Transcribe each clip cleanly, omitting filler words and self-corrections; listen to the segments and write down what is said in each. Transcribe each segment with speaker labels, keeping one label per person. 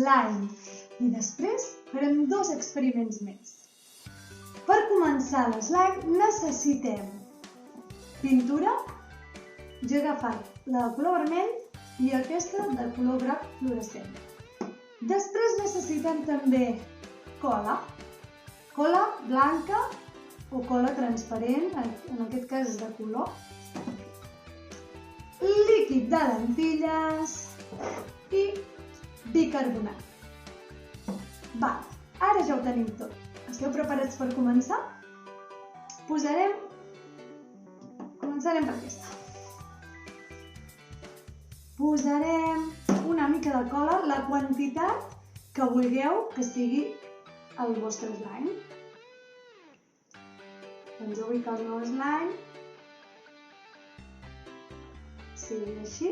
Speaker 1: slime. I després farem 2 experiments més. Per començar l'slime necessitem pintura. Jo he agafat la de color vermell i aquesta de color groc fluorescent. Després necessitem també cola. Cola blanca o cola transparent, en aquest cas és de color. Líquid de lentilles i bicarbonat. Va, ara ja ho tenim tot. Esteu preparats per començar? Començarem per aquesta. Posarem una mica de cola, la quantitat que vulgueu que sigui el vostre slime. Doncs jo vull que el meu slime sigui així.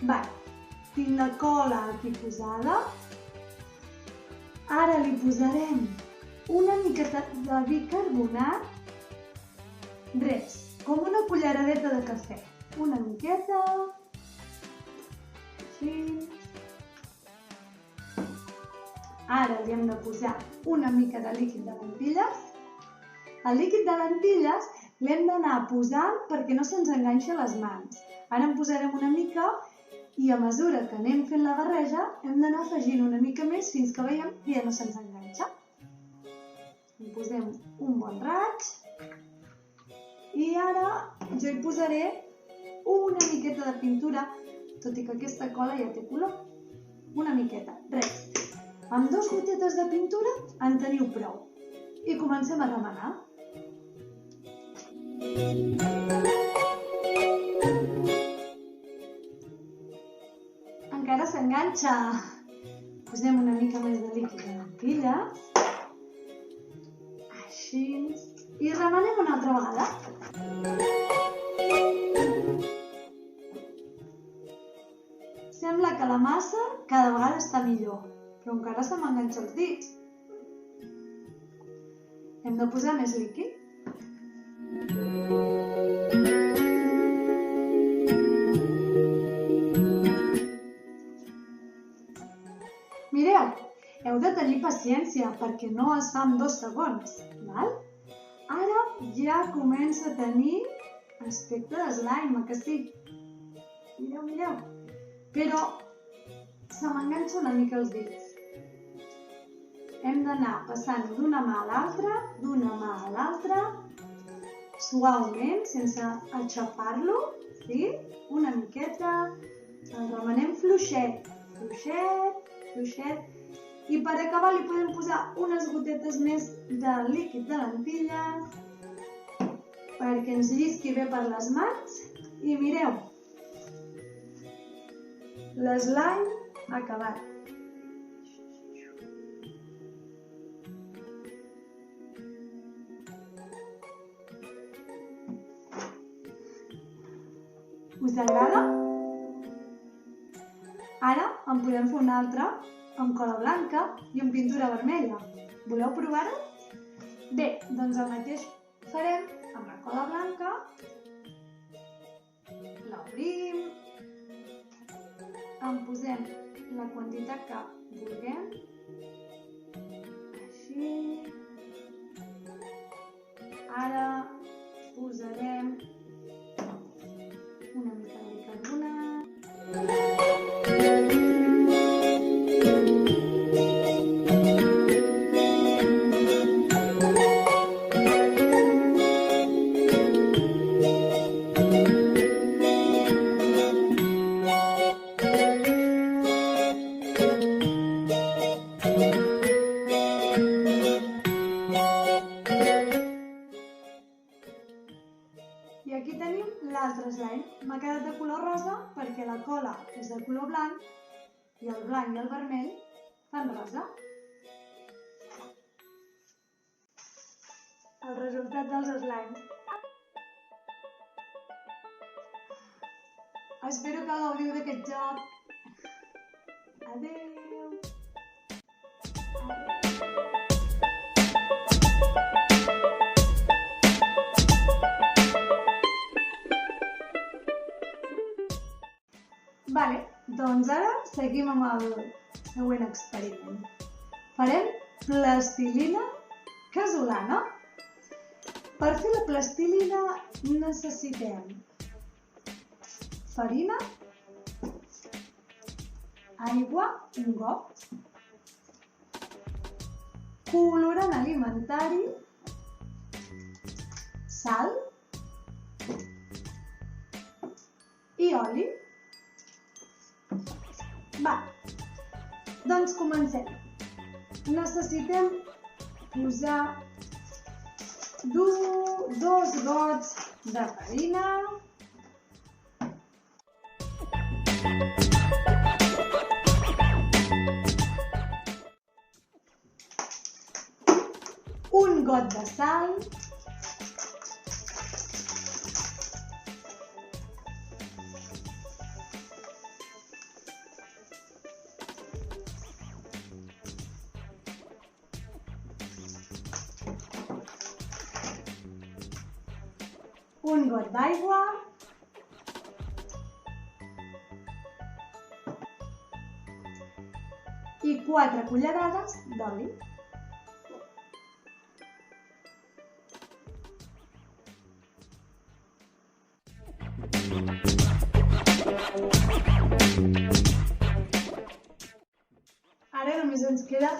Speaker 1: Va, tinc la cola aquí posada. Ara li posarem una miqueta de bicarbonat. Res, com una culleradeta de cafè. Una miqueta. Així. Ara li hem de posar una mica de líquid de lentilles. El líquid de lentilles l'hem d'anar posant perquè no se'ns enganxi a les mans. Ara en posarem una mica i a mesura que anem fent la barreja hem d'anar afegint una mica més fins que veiem que ja no se'ns enganxa. En posem un bon raig i ara jo hi posaré una miqueta de pintura, tot i que aquesta cola ja té color. Una miqueta, res. Amb 2 gotetes de pintura en teniu prou. I comencem a remenar. Encara s'enganxa. Posem una mica més de líquid de lentilles. Així. I remenem una altra vegada. Sembla que la massa cada vegada està millor, però encara se m'enganxa els dits. Hem de posar més líquid. Mireu, heu de tenir paciència perquè no es fa en 2 segons, val? Ara ja comença a tenir aspecte de slime, que sí? Mireu, mireu. Però se m'enganxa una mica els dits. Hem d'anar passant d'una mà a l'altra, suaument, sense aixafar-lo, sí? Una miqueta, el remenem fluixet, fluixet, i per acabar li podem posar unes gotetes més de líquid de lentilles perquè ens llisqui bé per les mans i mireu, l'slime ha acabat. Us agrada? Ara en podem fer un altre amb cola blanca i amb pintura vermella. Voleu provar-ho? Bé, doncs el mateix farem amb la cola blanca. L'obrim. En posem la quantitat que vulguem. Així. Ara posarem una mica de bicarbonat. I aquí tenim l'altre slime. M'ha quedat de color rosa perquè la cola és de color blanc i el blanc i el vermell fan rosa. El resultat dels slimes. Espero que gaudiu d'aquest joc. Adéu! Doncs ara seguim amb el següent experiment. Farem plastilina casolana. Per fer la plastilina necessitem farina, aigua, un got, colorant alimentari, sal i oli. Va, doncs comencem. Necessitem posar 2 gots de farina, un got de sal, un got d'aigua i 4 cullerades d'oli. Ara només ens queda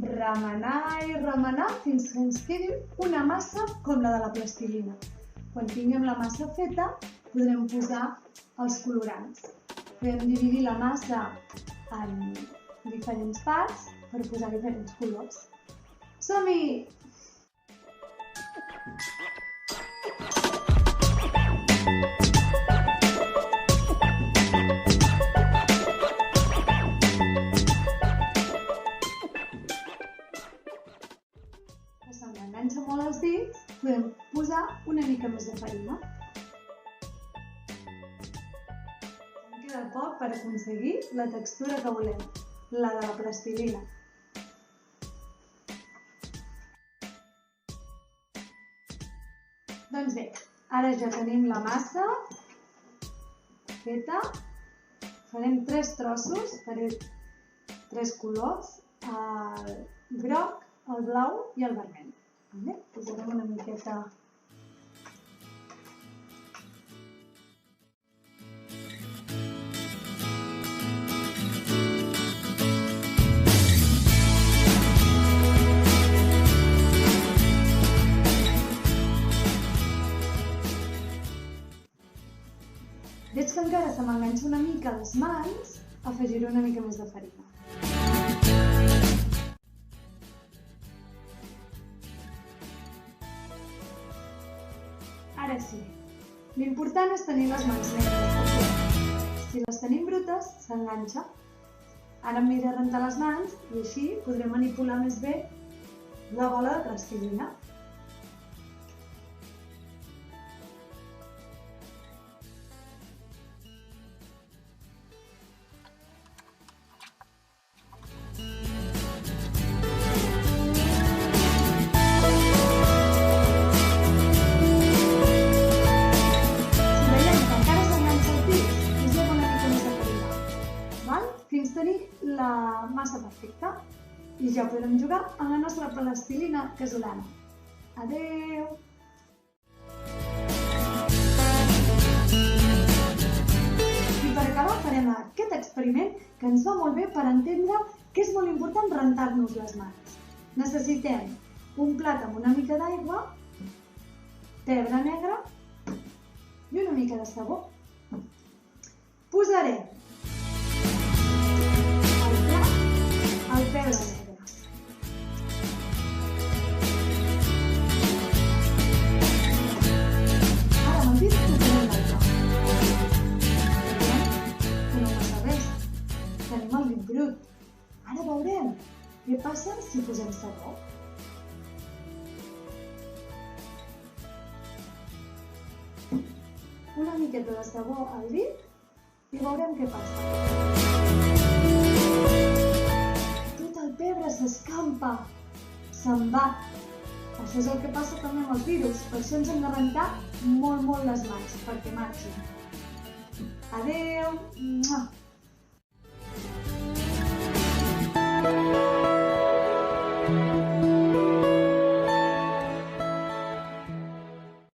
Speaker 1: remenar i remenar fins que ens quedi una massa com la de la plastilina. Quan tinguem la massa feta, podrem posar els colorants. Podem dividir la massa en diferents parts per posar diferents colors. Som-hi! Se m'enganxa molt els dits, podem posar una mica més de farina. Em queda poc per aconseguir la textura que volem, la de la plastilina. Doncs bé, ara ja tenim la massa feta. Farem 3 trossos, faré 3 colors, el groc, el blau i el vermell. Posarem una miqueta veig que encara se m'enganxa una mica les mans, afegiré una mica més de farina. Ara sí, l'important és tenir les mans negres. Si les tenim brutes, s'enganxa. Ara em aniré a rentar les mans i així podré manipular més bé la bola de plastilina. Fins tenir la massa perfecta i ja podrem jugar amb la nostra plastilina casolana. Adeu! I per acabar farem aquest experiment que ens va molt bé per entendre que és molt important rentar-nos les mans. Necessitem un plat amb una mica d'aigua, pebre negre i una mica de sabó. Posarem el pebre negre. Ara amb el dit posarem l'aigua. Que no passa res. Tenim el dit brut. Ara veurem què passa si posem sabó. Una miqueta de sabó al dit i veurem què passa. El pebre s'escampa, se'n va. Això és el que passa també amb els virus, per això ens hem de rentar molt les mans perquè marxin. Adeu!